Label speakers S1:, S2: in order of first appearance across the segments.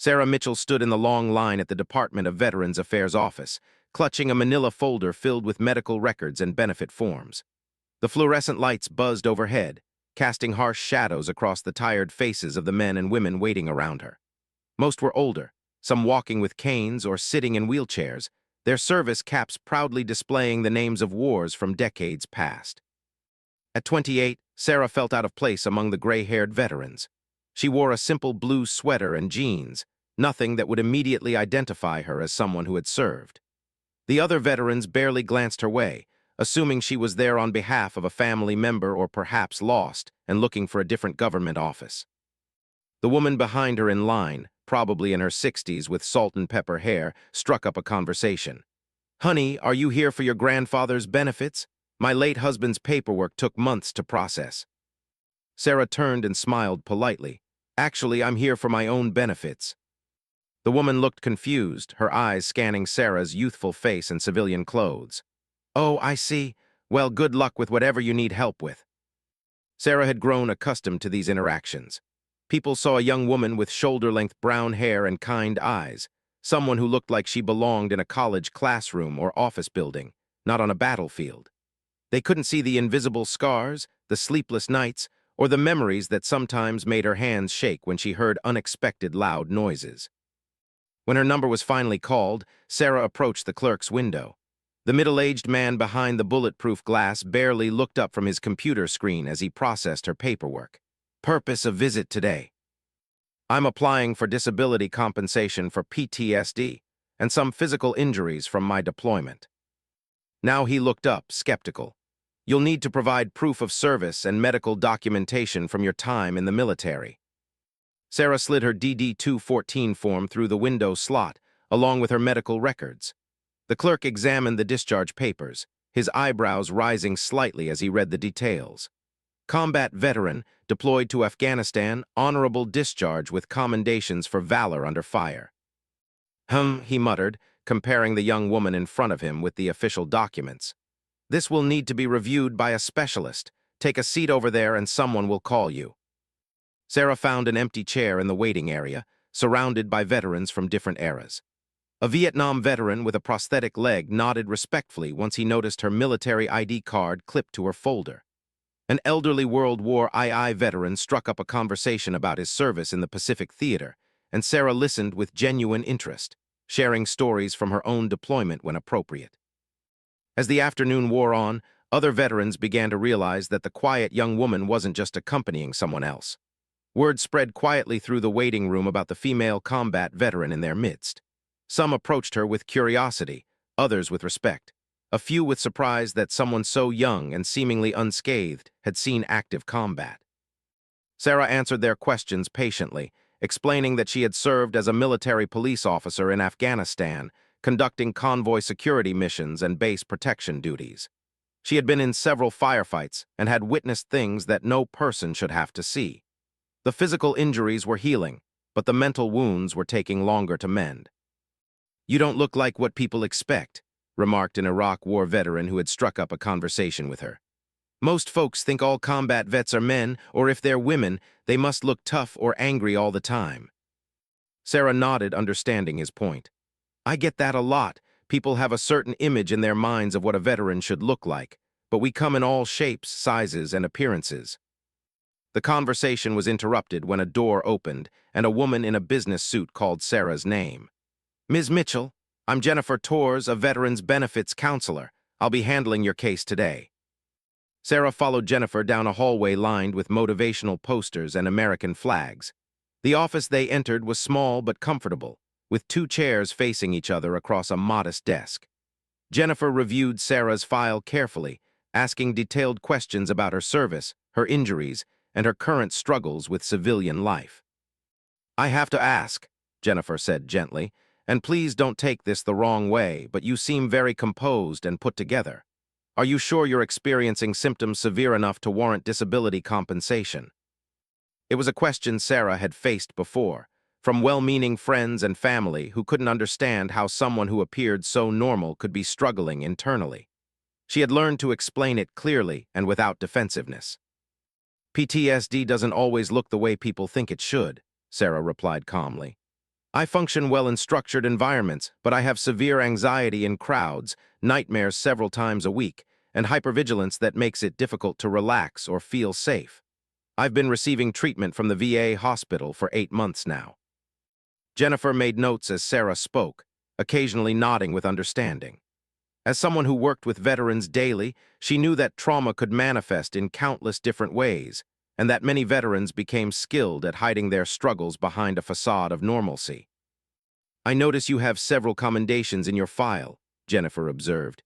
S1: Sarah Mitchell stood in the long line at the Department of Veterans Affairs office, clutching a manila folder filled with medical records and benefit forms. The fluorescent lights buzzed overhead, casting harsh shadows across the tired faces of the men and women waiting around her. Most were older, some walking with canes or sitting in wheelchairs, their service caps proudly displaying the names of wars from decades past. At 28, Sarah felt out of place among the gray-haired veterans. She wore a simple blue sweater and jeans, nothing that would immediately identify her as someone who had served. The other veterans barely glanced her way, assuming she was there on behalf of a family member or perhaps lost and looking for a different government office. The woman behind her in line, probably in her 60s with salt and pepper hair, struck up a conversation. "Honey, are you here for your grandfather's benefits? My late husband's paperwork took months to process." Sarah turned and smiled politely. "Actually, I'm here for my own benefits." The woman looked confused, her eyes scanning Sarah's youthful face and civilian clothes. "Oh, I see. Well, good luck with whatever you need help with." Sarah had grown accustomed to these interactions. People saw a young woman with shoulder-length brown hair and kind eyes, someone who looked like she belonged in a college classroom or office building, not on a battlefield. They couldn't see the invisible scars, the sleepless nights, or the memories that sometimes made her hands shake when she heard unexpected loud noises. When her number was finally called, Sarah approached the clerk's window. The middle-aged man behind the bulletproof glass barely looked up from his computer screen as he processed her paperwork. "Purpose of visit today. I'm applying for disability compensation for PTSD and some physical injuries from my deployment." Now he looked up, skeptical. "You'll need to provide proof of service and medical documentation from your time in the military." Sarah slid her DD-214 form through the window slot, along with her medical records. The clerk examined the discharge papers, his eyebrows rising slightly as he read the details. "Combat veteran, deployed to Afghanistan, honorable discharge with commendations for valor under fire." He muttered, comparing the young woman in front of him with the official documents. "This will need to be reviewed by a specialist. Take a seat over there and someone will call you." Sarah found an empty chair in the waiting area, surrounded by veterans from different eras. A Vietnam veteran with a prosthetic leg nodded respectfully once he noticed her military ID card clipped to her folder. An elderly World War II veteran struck up a conversation about his service in the Pacific Theater, and Sarah listened with genuine interest, sharing stories from her own deployment when appropriate. As the afternoon wore on, other veterans began to realize that the quiet young woman wasn't just accompanying someone else. Word spread quietly through the waiting room about the female combat veteran in their midst. Some approached her with curiosity, others with respect, a few with surprise that someone so young and seemingly unscathed had seen active combat. Sarah answered their questions patiently, explaining that she had served as a military police officer in Afghanistan, conducting convoy security missions and base protection duties. She had been in several firefights and had witnessed things that no person should have to see. The physical injuries were healing, but the mental wounds were taking longer to mend. "You don't look like what people expect," remarked an Iraq War veteran who had struck up a conversation with her. "Most folks think all combat vets are men, or if they're women, they must look tough or angry all the time." Sarah nodded, understanding his point. "I get that a lot. People have a certain image in their minds of what a veteran should look like, but we come in all shapes, sizes, and appearances." The conversation was interrupted when a door opened and a woman in a business suit called Sarah's name. "Ms. Mitchell, I'm Jennifer Torres, a Veterans Benefits Counselor. I'll be handling your case today." Sarah followed Jennifer down a hallway lined with motivational posters and American flags. The office they entered was small but comfortable, with two chairs facing each other across a modest desk. Jennifer reviewed Sarah's file carefully, asking detailed questions about her service, her injuries, and her current struggles with civilian life. "I have to ask," Jennifer said gently, "and please don't take this the wrong way, but you seem very composed and put together. Are you sure you're experiencing symptoms severe enough to warrant disability compensation?" It was a question Sarah had faced before, from well-meaning friends and family who couldn't understand how someone who appeared so normal could be struggling internally. She had learned to explain it clearly and without defensiveness. "PTSD doesn't always look the way people think it should," Sarah replied calmly. I function well in structured environments, but I have severe anxiety in crowds, nightmares several times a week, and hypervigilance that makes it difficult to relax or feel safe. I've been receiving treatment from the VA hospital for 8 months now. Jennifer made notes as Sarah spoke, occasionally nodding with understanding. As someone who worked with veterans daily, she knew that trauma could manifest in countless different ways, and that many veterans became skilled at hiding their struggles behind a facade of normalcy. I notice you have several commendations in your file, Jennifer observed.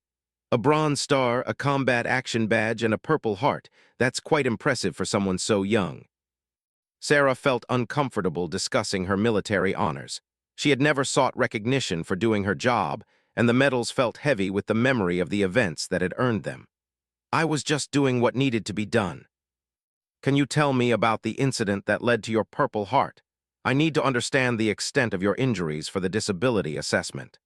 S1: A Bronze Star, a Combat Action Badge, and a Purple Heart. That's quite impressive for someone so young. Sarah felt uncomfortable discussing her military honors. She had never sought recognition for doing her job, and the medals felt heavy with the memory of the events that had earned them. I was just doing what needed to be done. Can you tell me about the incident that led to your Purple Heart? I need to understand the extent of your injuries for the disability assessment.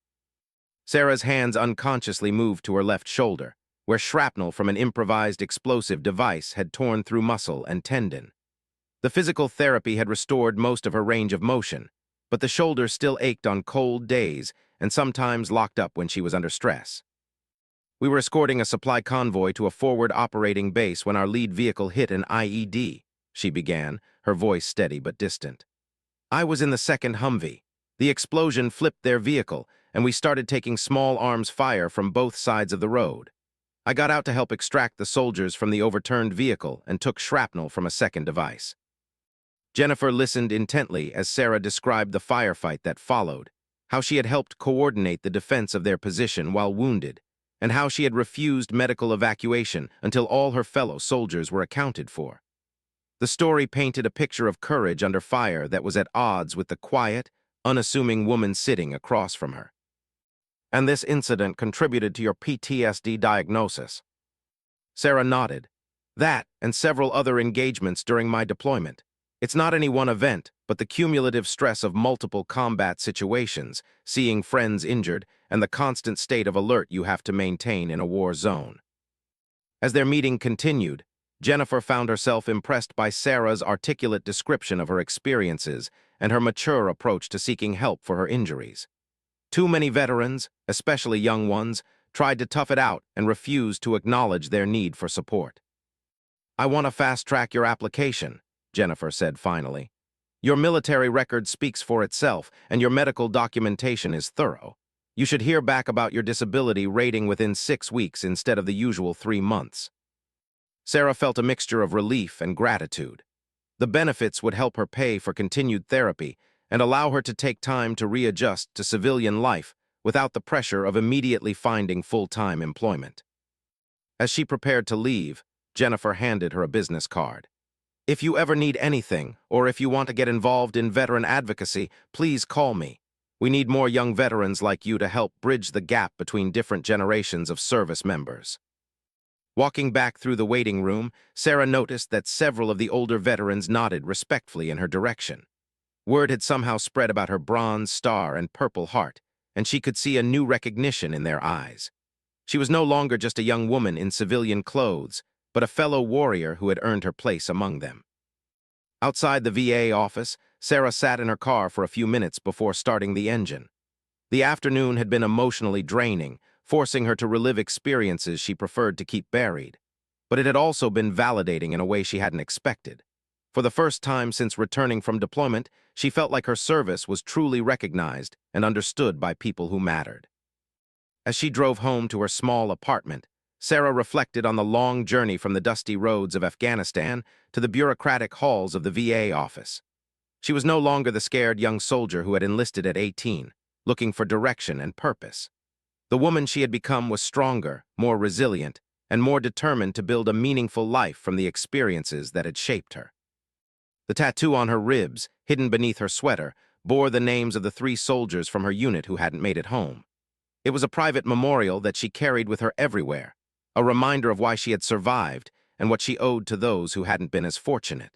S1: Sarah's hands unconsciously moved to her left shoulder, where shrapnel from an improvised explosive device had torn through muscle and tendon. The physical therapy had restored most of her range of motion, but the shoulder still ached on cold days and sometimes locked up when she was under stress. We were escorting a supply convoy to a forward operating base when our lead vehicle hit an IED, she began, her voice steady but distant. I was in the second Humvee. The explosion flipped their vehicle, and we started taking small arms fire from both sides of the road. I got out to help extract the soldiers from the overturned vehicle and took shrapnel from a second device. Jennifer listened intently as Sarah described the firefight that followed, how she had helped coordinate the defense of their position while wounded, and how she had refused medical evacuation until all her fellow soldiers were accounted for. The story painted a picture of courage under fire that was at odds with the quiet, unassuming woman sitting across from her. And this incident contributed to your PTSD diagnosis. Sarah nodded. That and several other engagements during my deployment. It's not any one event, but the cumulative stress of multiple combat situations, seeing friends injured, and the constant state of alert you have to maintain in a war zone. As their meeting continued, Jennifer found herself impressed by Sarah's articulate description of her experiences and her mature approach to seeking help for her injuries. Too many veterans, especially young ones, tried to tough it out and refused to acknowledge their need for support. I want to fast-track your application, Jennifer said finally. Your military record speaks for itself, and your medical documentation is thorough. You should hear back about your disability rating within 6 weeks instead of the usual 3 months. Sarah felt a mixture of relief and gratitude. The benefits would help her pay for continued therapy and allow her to take time to readjust to civilian life without the pressure of immediately finding full-time employment. As she prepared to leave, Jennifer handed her a business card. If you ever need anything, or if you want to get involved in veteran advocacy, please call me. We need more young veterans like you to help bridge the gap between different generations of service members. Walking back through the waiting room, Sarah noticed that several of the older veterans nodded respectfully in her direction. Word had somehow spread about her Bronze Star and Purple Heart, and she could see a new recognition in their eyes. She was no longer just a young woman in civilian clothes, but a fellow warrior who had earned her place among them. Outside the VA office, Sarah sat in her car for a few minutes before starting the engine. The afternoon had been emotionally draining, forcing her to relive experiences she preferred to keep buried. But it had also been validating in a way she hadn't expected. For the first time since returning from deployment, she felt like her service was truly recognized and understood by people who mattered. As she drove home to her small apartment, Sarah reflected on the long journey from the dusty roads of Afghanistan to the bureaucratic halls of the VA office. She was no longer the scared young soldier who had enlisted at 18, looking for direction and purpose. The woman she had become was stronger, more resilient, and more determined to build a meaningful life from the experiences that had shaped her. The tattoo on her ribs, hidden beneath her sweater, bore the names of the 3 soldiers from her unit who hadn't made it home. It was a private memorial that she carried with her everywhere, a reminder of why she had survived and what she owed to those who hadn't been as fortunate.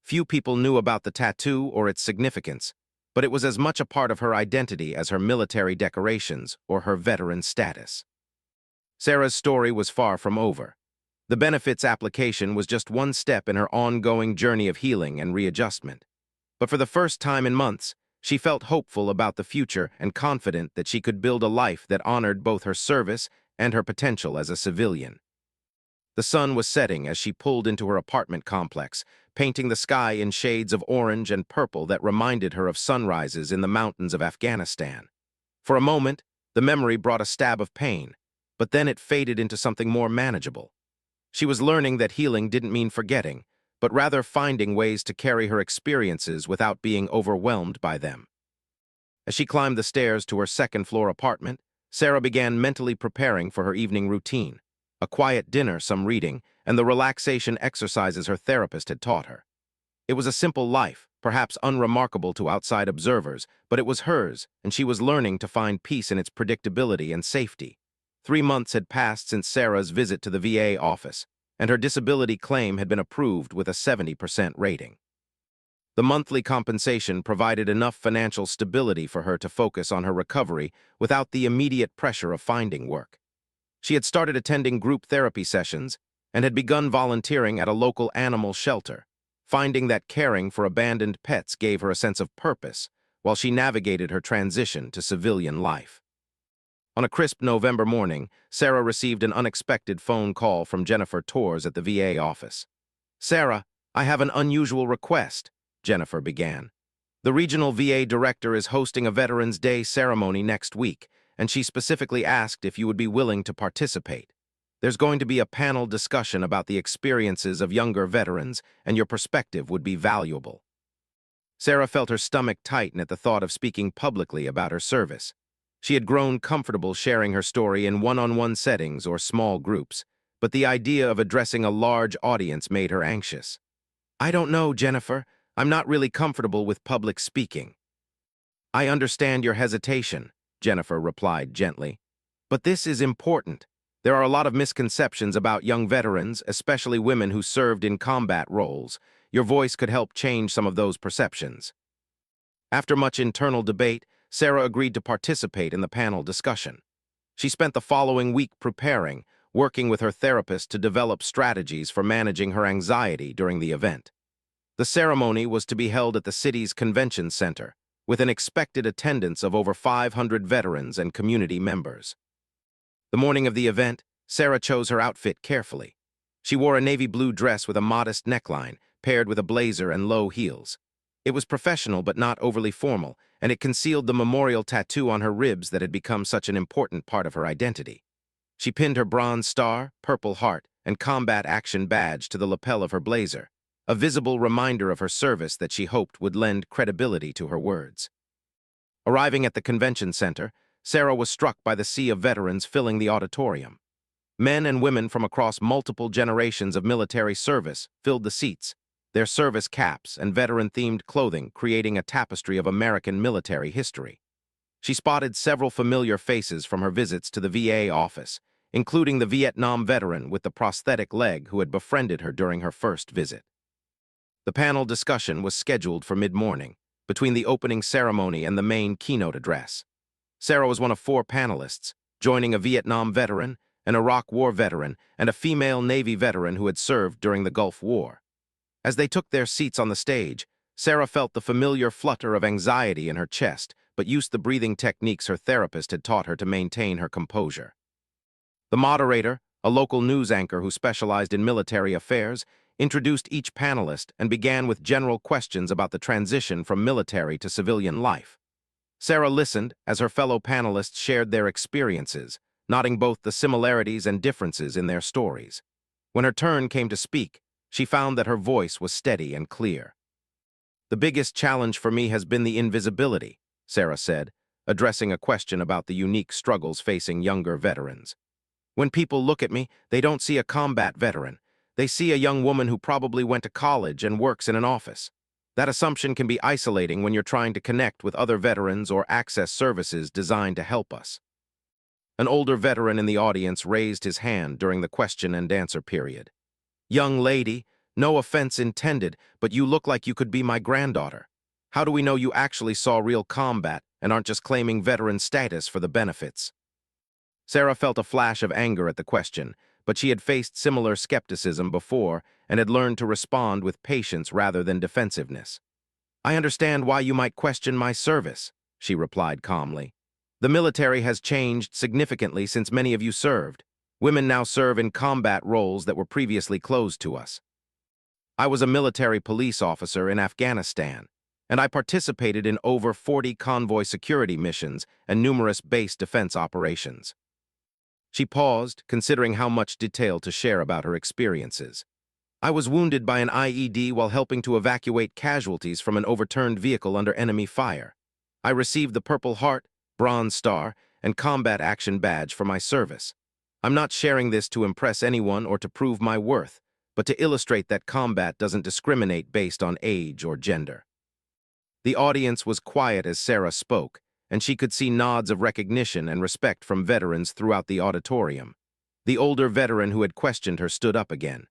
S1: Few people knew about the tattoo or its significance, but it was as much a part of her identity as her military decorations or her veteran status. Sarah's story was far from over. The benefits application was just one step in her ongoing journey of healing and readjustment. But for the first time in months, She felt hopeful about the future and confident that she could build a life that honored both her service and her potential as a civilian. The sun was setting as she pulled into her apartment complex, painting the sky in shades of orange and purple that reminded her of sunrises in the mountains of Afghanistan. For a moment, the memory brought a stab of pain, but then it faded into something more manageable. She was learning that healing didn't mean forgetting, but rather finding ways to carry her experiences without being overwhelmed by them. As she climbed the stairs to her second-floor apartment, Sarah began mentally preparing for her evening routine: a quiet dinner, some reading, and the relaxation exercises her therapist had taught her. It was a simple life, perhaps unremarkable to outside observers, but it was hers, and she was learning to find peace in its predictability and safety. 3 months had passed since Sarah's visit to the VA office, and her disability claim had been approved with a 70% rating. The monthly compensation provided enough financial stability for her to focus on her recovery without the immediate pressure of finding work. She had started attending group therapy sessions and had begun volunteering at a local animal shelter, finding that caring for abandoned pets gave her a sense of purpose while she navigated her transition to civilian life. On a crisp November morning, Sarah received an unexpected phone call from Jennifer Torres at the VA office. "Sarah, I have an unusual request," Jennifer began. "The regional VA director is hosting a Veterans Day ceremony next week, and she specifically asked if you would be willing to participate. There's going to be a panel discussion about the experiences of younger veterans, and your perspective would be valuable." Sarah felt her stomach tighten at the thought of speaking publicly about her service. She had grown comfortable sharing her story in one-on-one settings or small groups, but the idea of addressing a large audience made her anxious. "I don't know, Jennifer. I'm not really comfortable with public speaking." "I understand your hesitation," Jennifer replied gently. "But this is important. There are a lot of misconceptions about young veterans, especially women who served in combat roles. Your voice could help change some of those perceptions." After much internal debate, Sarah agreed to participate in the panel discussion. She spent the following week preparing, working with her therapist to develop strategies for managing her anxiety during the event. The ceremony was to be held at the city's convention center, with an expected attendance of over 500 veterans and community members. The morning of the event, Sarah chose her outfit carefully. She wore a navy blue dress with a modest neckline, paired with a blazer and low heels. It was professional but not overly formal, and it concealed the memorial tattoo on her ribs that had become such an important part of her identity. She pinned her bronze star, purple heart, and combat action badge to the lapel of her blazer, a visible reminder of her service that she hoped would lend credibility to her words. Arriving at the convention center, Sarah was struck by the sea of veterans filling the auditorium. Men and women from across multiple generations of military service filled the seats, their service caps and veteran-themed clothing creating a tapestry of American military history. She spotted several familiar faces from her visits to the VA office, including the Vietnam veteran with the prosthetic leg who had befriended her during her first visit. The panel discussion was scheduled for mid-morning, between the opening ceremony and the main keynote address. Sarah was one of 4 panelists, joining a Vietnam veteran, an Iraq War veteran, and a female Navy veteran who had served during the Gulf War. As they took their seats on the stage, Sarah felt the familiar flutter of anxiety in her chest, but used the breathing techniques her therapist had taught her to maintain her composure. The moderator, a local news anchor who specialized in military affairs, introduced each panelist and began with general questions about the transition from military to civilian life. Sarah listened as her fellow panelists shared their experiences, noting both the similarities and differences in their stories. When her turn came to speak, she found that her voice was steady and clear. "The biggest challenge for me has been the invisibility," Sarah said, addressing a question about the unique struggles facing younger veterans. "When people look at me, they don't see a combat veteran. They see a young woman who probably went to college and works in an office. That assumption can be isolating when you're trying to connect with other veterans or access services designed to help us." An older veteran in the audience raised his hand during the question and answer period. "Young lady, no offense intended, but you look like you could be my granddaughter. How do we know you actually saw real combat and aren't just claiming veteran status for the benefits?" Sarah felt a flash of anger at the question, but she had faced similar skepticism before and had learned to respond with patience rather than defensiveness. I understand why you might question my service, she replied calmly. The military has changed significantly since many of you served. Women now serve in combat roles that were previously closed to us. I was a military police officer in Afghanistan, and I participated in over 40 convoy security missions and numerous base defense operations. She paused, considering how much detail to share about her experiences. I was wounded by an IED while helping to evacuate casualties from an overturned vehicle under enemy fire. I received the Purple Heart, Bronze Star, and Combat Action Badge for my service. I'm not sharing this to impress anyone or to prove my worth, but to illustrate that combat doesn't discriminate based on age or gender. The audience was quiet as Sarah spoke, and she could see nods of recognition and respect from veterans throughout the auditorium. The older veteran who had questioned her stood up again.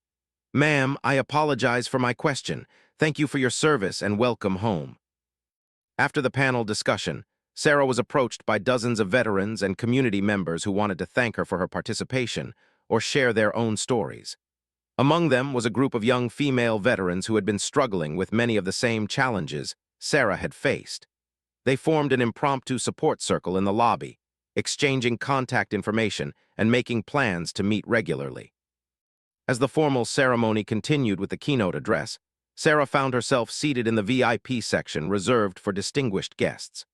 S1: "Ma'am, I apologize for my question. Thank you for your service and welcome home." After the panel discussion, Sarah was approached by dozens of veterans and community members who wanted to thank her for her participation or share their own stories. Among them was a group of young female veterans who had been struggling with many of the same challenges Sarah had faced. They formed an impromptu support circle in the lobby, exchanging contact information and making plans to meet regularly. As the formal ceremony continued with the keynote address, Sarah found herself seated in the VIP section reserved for distinguished guests.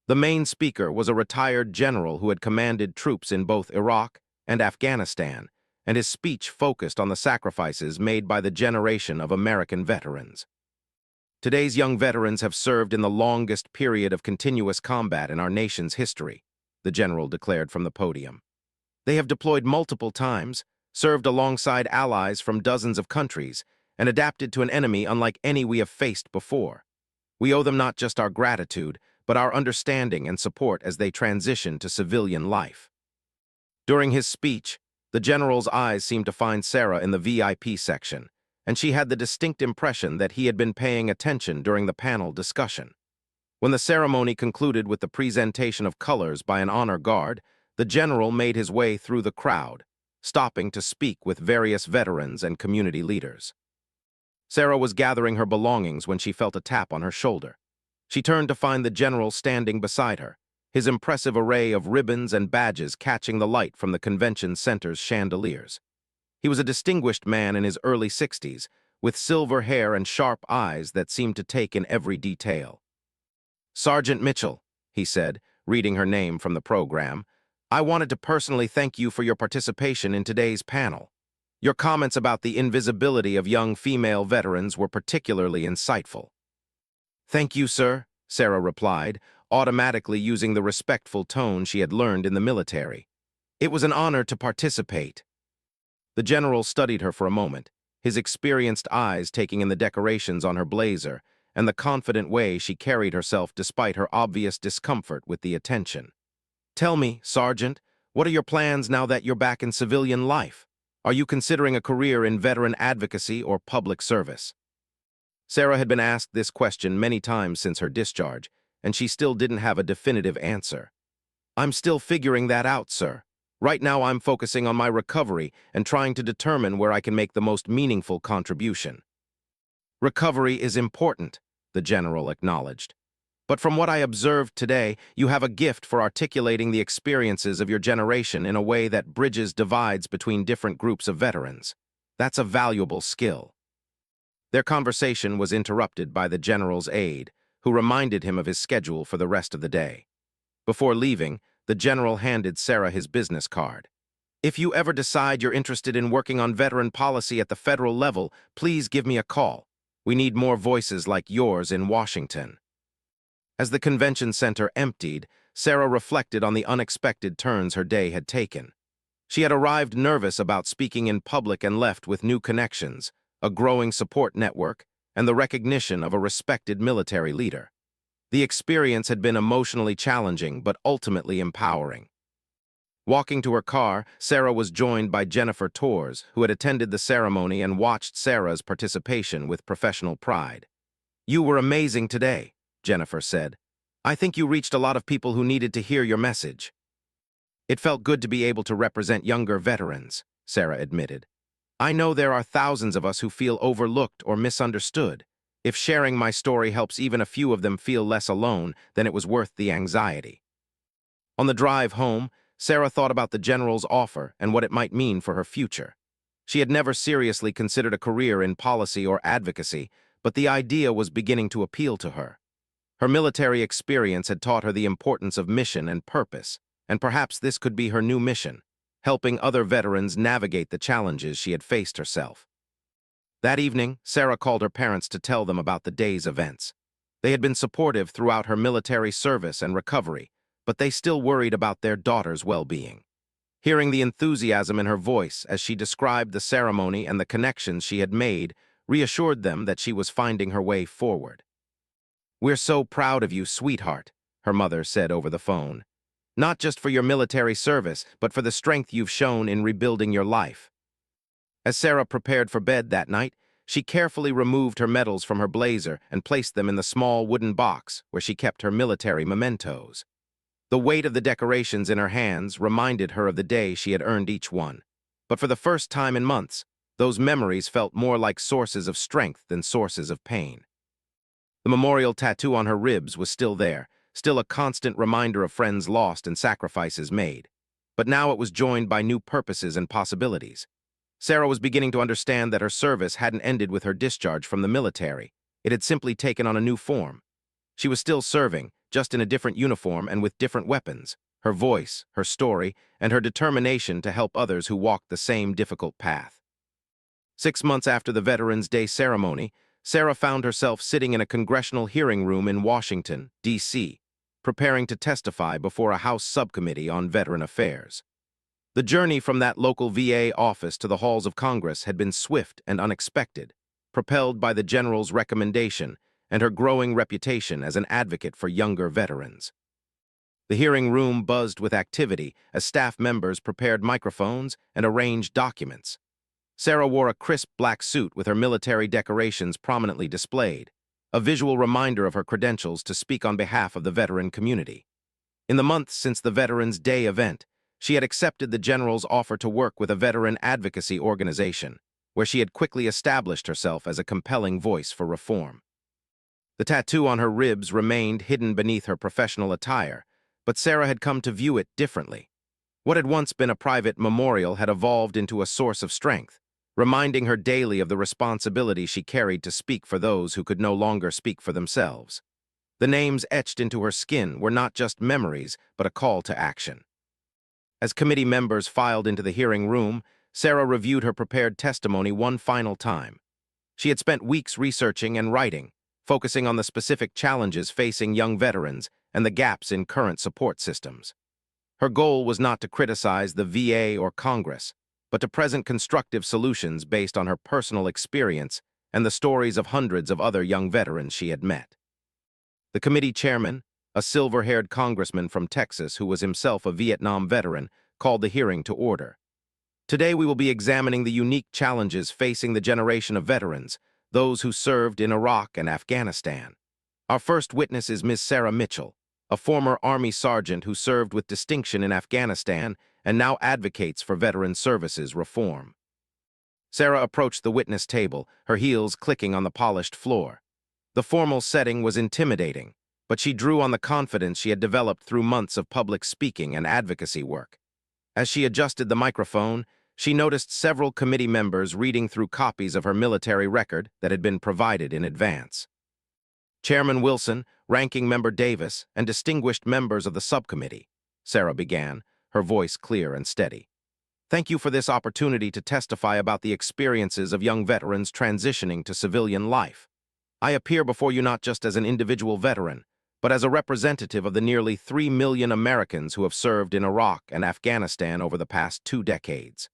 S1: The main speaker was a retired general who had commanded troops in both Iraq and Afghanistan, and his speech focused on the sacrifices made by the generation of American veterans. Today's young veterans have served in the longest period of continuous combat in our nation's history, the general declared from the podium. They have deployed multiple times, served alongside allies from dozens of countries, and adapted to an enemy unlike any we have faced before. We owe them not just our gratitude, but our understanding and support as they transition to civilian life. During his speech, the general's eyes seemed to find Sarah in the VIP section, and she had the distinct impression that he had been paying attention during the panel discussion. When the ceremony concluded with the presentation of colors by an honor guard, the general made his way through the crowd, stopping to speak with various veterans and community leaders. Sarah was gathering her belongings when she felt a tap on her shoulder. She turned to find the general standing beside her, his impressive array of ribbons and badges catching the light from the convention center's chandeliers. He was a distinguished man in his early 60s, with silver hair and sharp eyes that seemed to take in every detail. "Sergeant Mitchell," he said, reading her name from the program, "I wanted to personally thank you for your participation in today's panel. Your comments about the invisibility of young female veterans were particularly insightful." "Thank you, sir," Sarah replied, automatically using the respectful tone she had learned in the military. "It was an honor to participate." The general studied her for a moment, his experienced eyes taking in the decorations on her blazer and the confident way she carried herself despite her obvious discomfort with the attention. "Tell me, Sergeant, what are your plans now that you're back in civilian life? Are you considering a career in veteran advocacy or public service?" Sarah had been asked this question many times since her discharge, and she still didn't have a definitive answer. "I'm still figuring that out, sir. Right now I'm focusing on my recovery and trying to determine where I can make the most meaningful contribution." "Recovery is important," the general acknowledged. "But from what I observed today, you have a gift for articulating the experiences of your generation in a way that bridges divides between different groups of veterans. That's a valuable skill." Their conversation was interrupted by the general's aide, who reminded him of his schedule for the rest of the day. Before leaving, the general handed Sarah his business card. "If you ever decide you're interested in working on veteran policy at the federal level, please give me a call. We need more voices like yours in Washington." As the convention center emptied, Sarah reflected on the unexpected turns her day had taken. She had arrived nervous about speaking in public and left with new connections, a growing support network, and the recognition of a respected military leader. The experience had been emotionally challenging but ultimately empowering. Walking to her car, Sarah was joined by Jennifer Torres, who had attended the ceremony and watched Sarah's participation with professional pride. "You were amazing today," Jennifer said. "I think you reached a lot of people who needed to hear your message." "It felt good to be able to represent younger veterans," Sarah admitted. "I know there are thousands of us who feel overlooked or misunderstood, If sharing my story helps even a few of them feel less alone, then it was worth the anxiety. On the drive home, Sarah thought about the general's offer and what it might mean for her future. She had never seriously considered a career in policy or advocacy, but the idea was beginning to appeal to her. Her military experience had taught her the importance of mission and purpose, and perhaps this could be her new mission, helping other veterans navigate the challenges she had faced herself. That evening, Sarah called her parents to tell them about the day's events. They had been supportive throughout her military service and recovery, but they still worried about their daughter's well-being. Hearing the enthusiasm in her voice as she described the ceremony and the connections she had made reassured them that she was finding her way forward. "We're so proud of you, sweetheart," her mother said over the phone. "Not just for your military service, but for the strength you've shown in rebuilding your life." As Sarah prepared for bed that night, she carefully removed her medals from her blazer and placed them in the small wooden box where she kept her military mementos. The weight of the decorations in her hands reminded her of the day she had earned each one. But for the first time in months, those memories felt more like sources of strength than sources of pain. The memorial tattoo on her ribs was still there, still a constant reminder of friends lost and sacrifices made. But now it was joined by new purposes and possibilities. Sarah was beginning to understand that her service hadn't ended with her discharge from the military. It had simply taken on a new form. She was still serving, just in a different uniform and with different weapons. Her voice, her story, and her determination to help others who walked the same difficult path. 6 months after the Veterans Day ceremony, Sarah found herself sitting in a congressional hearing room in Washington, D.C., preparing to testify before a House subcommittee on veteran affairs. The journey from that local VA office to the halls of Congress had been swift and unexpected, propelled by the general's recommendation and her growing reputation as an advocate for younger veterans. The hearing room buzzed with activity as staff members prepared microphones and arranged documents. Sarah wore a crisp black suit with her military decorations prominently displayed, a visual reminder of her credentials to speak on behalf of the veteran community. In the months since the Veterans Day event, she had accepted the general's offer to work with a veteran advocacy organization, where she had quickly established herself as a compelling voice for reform. The tattoo on her ribs remained hidden beneath her professional attire, but Sarah had come to view it differently. What had once been a private memorial had evolved into a source of strength, reminding her daily of the responsibility she carried to speak for those who could no longer speak for themselves. The names etched into her skin were not just memories, but a call to action. As committee members filed into the hearing room, Sarah reviewed her prepared testimony one final time. She had spent weeks researching and writing, focusing on the specific challenges facing young veterans and the gaps in current support systems. Her goal was not to criticize the VA or Congress, but to present constructive solutions based on her personal experience and the stories of hundreds of other young veterans she had met. The committee chairman, a silver-haired congressman from Texas who was himself a Vietnam veteran, called the hearing to order. Today we will be examining the unique challenges facing the generation of veterans, those who served in Iraq and Afghanistan. Our first witness is Ms. Sarah Mitchell, a former Army sergeant who served with distinction in Afghanistan and now advocates for veteran services reform. Sarah approached the witness table, her heels clicking on the polished floor. The formal setting was intimidating, but she drew on the confidence she had developed through months of public speaking and advocacy work. As she adjusted the microphone, she noticed several committee members reading through copies of her military record that had been provided in advance. Chairman Wilson, Ranking Member Davis, and distinguished members of the subcommittee, Sarah began, her voice clear and steady. Thank you for this opportunity to testify about the experiences of young veterans transitioning to civilian life. I appear before you not just as an individual veteran, but as a representative of the nearly 3 million Americans who have served in Iraq and Afghanistan over the past 2 decades.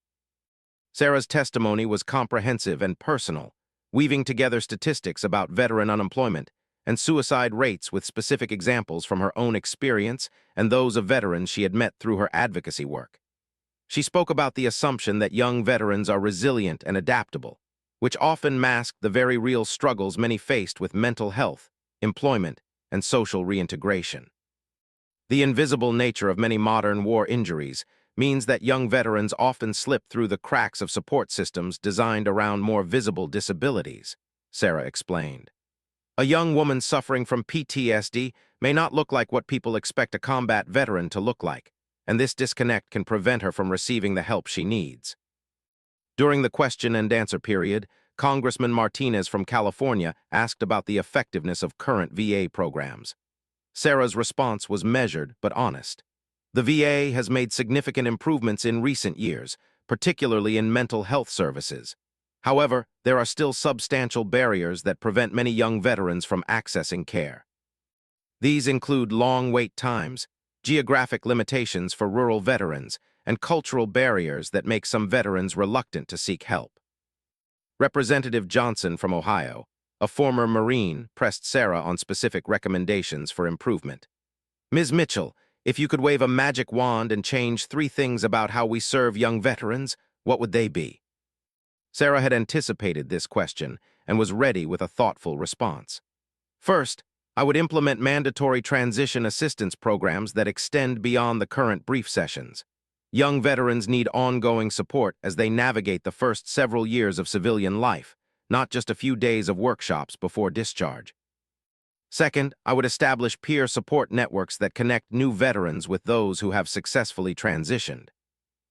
S1: Sarah's testimony was comprehensive and personal, weaving together statistics about veteran unemployment and suicide rates with specific examples from her own experience and those of veterans she had met through her advocacy work. She spoke about the assumption that young veterans are resilient and adaptable, which often masked the very real struggles many faced with mental health, employment, and social reintegration. The invisible nature of many modern war injuries means that young veterans often slip through the cracks of support systems designed around more visible disabilities, Sarah explained. A young woman suffering from PTSD may not look like what people expect a combat veteran to look like, and this disconnect can prevent her from receiving the help she needs. During the question and answer period, Congressman Martinez from California asked about the effectiveness of current VA programs. Sarah's response was measured but honest. The VA has made significant improvements in recent years, particularly in mental health services. However, there are still substantial barriers that prevent many young veterans from accessing care. These include long wait times, geographic limitations for rural veterans, and cultural barriers that make some veterans reluctant to seek help. Representative Johnson from Ohio, a former Marine, pressed Sarah on specific recommendations for improvement. Ms. Mitchell, if you could wave a magic wand and change 3 things about how we serve young veterans, what would they be? Sarah had anticipated this question and was ready with a thoughtful response. First, I would implement mandatory transition assistance programs that extend beyond the current brief sessions. Young veterans need ongoing support as they navigate the first several years of civilian life, not just a few days of workshops before discharge. Second, I would establish peer support networks that connect new veterans with those who have successfully transitioned.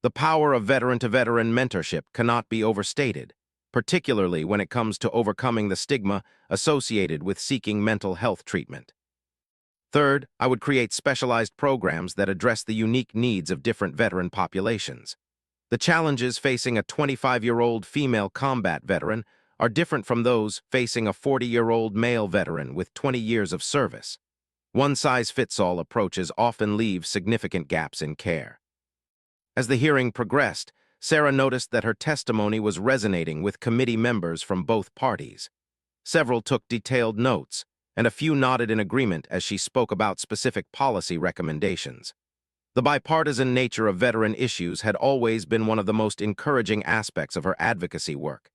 S1: The power of veteran-to-veteran mentorship cannot be overstated, particularly when it comes to overcoming the stigma associated with seeking mental health treatment. Third, I would create specialized programs that address the unique needs of different veteran populations. The challenges facing a 25-year-old female combat veteran are different from those facing a 40-year-old male veteran with 20 years of service. One-size-fits-all approaches often leave significant gaps in care. As the hearing progressed, Sarah noticed that her testimony was resonating with committee members from both parties. Several took detailed notes, and a few nodded in agreement as she spoke about specific policy recommendations. The bipartisan nature of veteran issues had always been one of the most encouraging aspects of her advocacy work.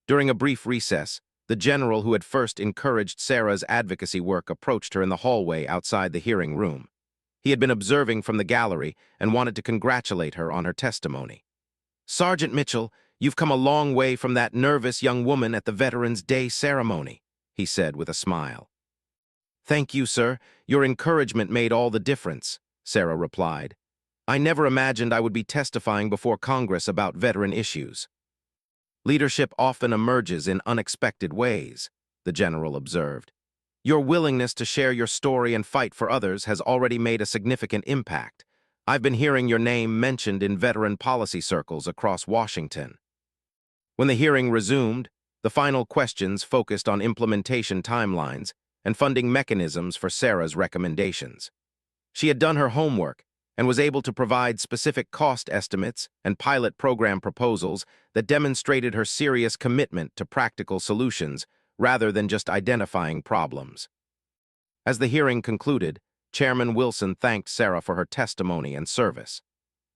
S1: During a brief recess, the general who had first encouraged Sarah's advocacy work approached her in the hallway outside the hearing room. He had been observing from the gallery and wanted to congratulate her on her testimony. "Sergeant Mitchell, you've come a long way from that nervous young woman at the Veterans Day ceremony," he said with a smile. "Thank you, sir. Your encouragement made all the difference," Sarah replied. "I never imagined I would be testifying before Congress about veteran issues." "Leadership often emerges in unexpected ways," the general observed. "Your willingness to share your story and fight for others has already made a significant impact. I've been hearing your name mentioned in veteran policy circles across Washington." When the hearing resumed, the final questions focused on implementation timelines and funding mechanisms for Sarah's recommendations. She had done her homework and was able to provide specific cost estimates and pilot program proposals that demonstrated her serious commitment to practical solutions rather than just identifying problems. As the hearing concluded, Chairman Wilson thanked Sarah for her testimony and service.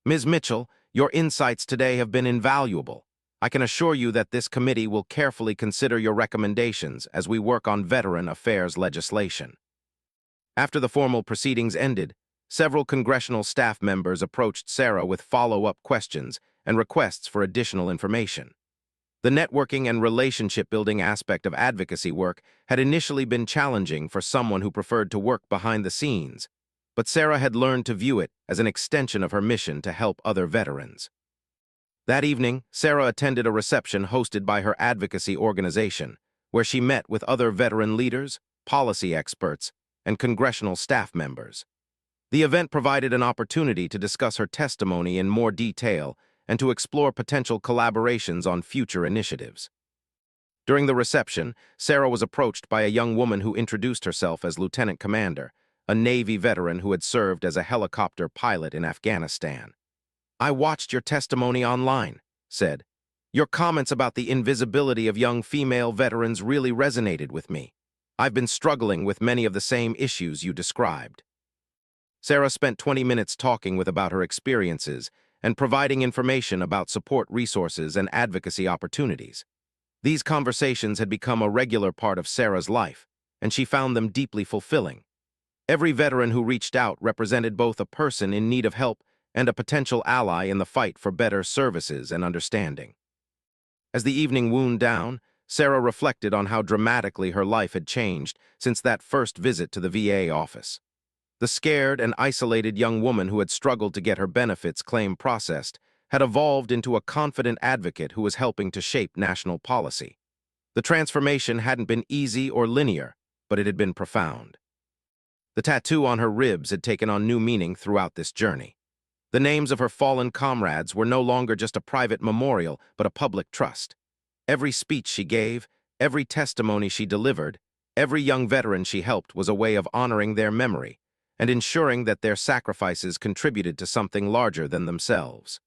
S1: "Ms. Mitchell, your insights today have been invaluable. I can assure you that this committee will carefully consider your recommendations as we work on veteran affairs legislation." After the formal proceedings ended, several congressional staff members approached Sarah with follow-up questions and requests for additional information. The networking and relationship-building aspect of advocacy work had initially been challenging for someone who preferred to work behind the scenes, but Sarah had learned to view it as an extension of her mission to help other veterans. That evening, Sarah attended a reception hosted by her advocacy organization, where she met with other veteran leaders, policy experts, and congressional staff members. The event provided an opportunity to discuss her testimony in more detail and to explore potential collaborations on future initiatives. During the reception, Sarah was approached by a young woman who introduced herself as Lieutenant Commander, a Navy veteran who had served as a helicopter pilot in Afghanistan. "I watched your testimony online," said. "Your comments about the invisibility of young female veterans really resonated with me. I've been struggling with many of the same issues you described." Sarah spent 20 minutes talking about her experiences and providing information about support resources and advocacy opportunities. These conversations had become a regular part of Sarah's life, and she found them deeply fulfilling. Every veteran who reached out represented both a person in need of help and a potential ally in the fight for better services and understanding. As the evening wound down, Sarah reflected on how dramatically her life had changed since that first visit to the VA office. The scared and isolated young woman who had struggled to get her benefits claim processed had evolved into a confident advocate who was helping to shape national policy. The transformation hadn't been easy or linear, but it had been profound. The tattoo on her ribs had taken on new meaning throughout this journey. The names of her fallen comrades were no longer just a private memorial, but a public trust. Every speech she gave, every testimony she delivered, every young veteran she helped was a way of honoring their memory and ensuring that their sacrifices contributed to something larger than themselves.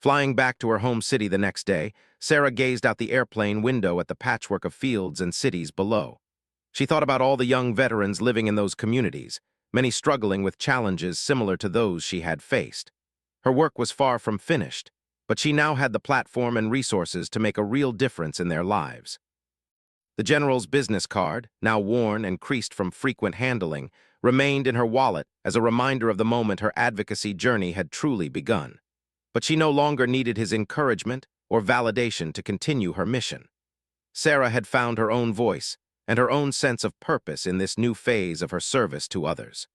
S1: Flying back to her home city the next day, Sarah gazed out the airplane window at the patchwork of fields and cities below. She thought about all the young veterans living in those communities, many struggling with challenges similar to those she had faced. Her work was far from finished, but she now had the platform and resources to make a real difference in their lives. The general's business card, now worn and creased from frequent handling, remained in her wallet as a reminder of the moment her advocacy journey had truly begun. But she no longer needed his encouragement or validation to continue her mission. Sarah had found her own voice and her own sense of purpose in this new phase of her service to others.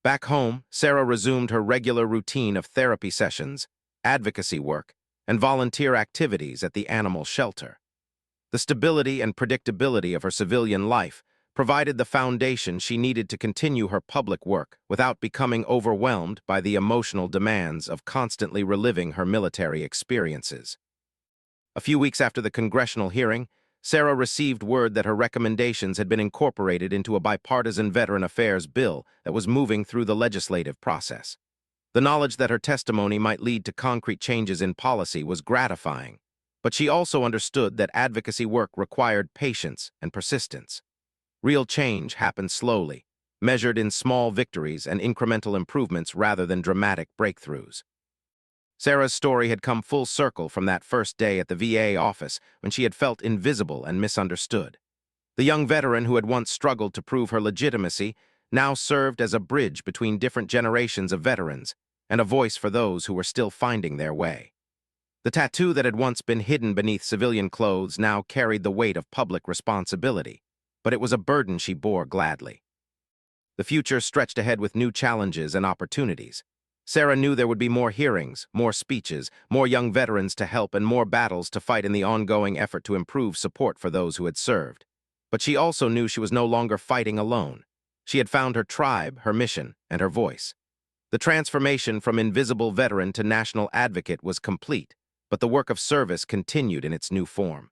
S1: Back home, Sarah resumed her regular routine of therapy sessions, advocacy work, and volunteer activities at the animal shelter. The stability and predictability of her civilian life provided the foundation she needed to continue her public work without becoming overwhelmed by the emotional demands of constantly reliving her military experiences. A few weeks after the congressional hearing, Sarah received word that her recommendations had been incorporated into a bipartisan Veteran Affairs bill that was moving through the legislative process. The knowledge that her testimony might lead to concrete changes in policy was gratifying, but she also understood that advocacy work required patience and persistence. Real change happened slowly, measured in small victories and incremental improvements rather than dramatic breakthroughs. Sarah's story had come full circle from that first day at the VA office when she had felt invisible and misunderstood. The young veteran who had once struggled to prove her legitimacy now served as a bridge between different generations of veterans and a voice for those who were still finding their way. The tattoo that had once been hidden beneath civilian clothes now carried the weight of public responsibility, but it was a burden she bore gladly. The future stretched ahead with new challenges and opportunities. Sarah knew there would be more hearings, more speeches, more young veterans to help, and more battles to fight in the ongoing effort to improve support for those who had served. But she also knew she was no longer fighting alone. She had found her tribe, her mission, and her voice. The transformation from invisible veteran to national advocate was complete, but the work of service continued in its new form.